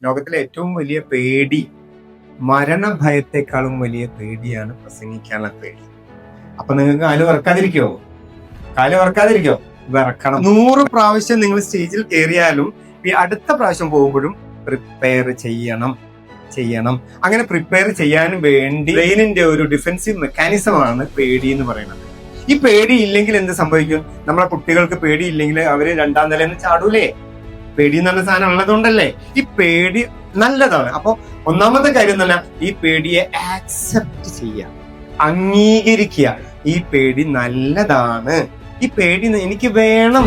ലോകത്തിലെ ഏറ്റവും വലിയ പേടി മരണഭയത്തെക്കാളും വലിയ പേടിയാണ് പ്രസംഗിക്കാനുള്ള പേടി. അപ്പൊ നിങ്ങൾക്ക് കാല് വറക്കാതിരിക്കോ? വിറക്കണം. 100 പ്രാവശ്യം നിങ്ങൾ സ്റ്റേജിൽ കയറിയാലും ഈ അടുത്ത പ്രാവശ്യം പോകുമ്പോഴും പ്രിപ്പയർ ചെയ്യണം. അങ്ങനെ പ്രിപ്പയർ ചെയ്യാൻ വേണ്ടി ബ്രെയിനിന്റെ ഒരു ഡിഫെൻസീവ് മെക്കാനിസമാണ് പേടി എന്ന് പറയുന്നത്. ഈ പേടി ഇല്ലെങ്കിൽ എന്ത് സംഭവിക്കും? നമ്മളെ കുട്ടികൾക്ക് പേടി ഇല്ലെങ്കിൽ അവര് 2ാം നിലയിൽ ചാടൂലേ? പേടി എന്ന് പറഞ്ഞ സാധനം ഉള്ളതുകൊണ്ടല്ലേ. ഈ പേടി നല്ലതാണ്. അപ്പൊ ഒന്നാമത്തെ കാര്യം തന്നെ ഈ പേടിയെ ആക്സെപ്റ്റ് ചെയ്യുക, അംഗീകരിക്കുക. ഈ പേടി നല്ലതാണ്, ഈ പേടി എനിക്ക് വേണം.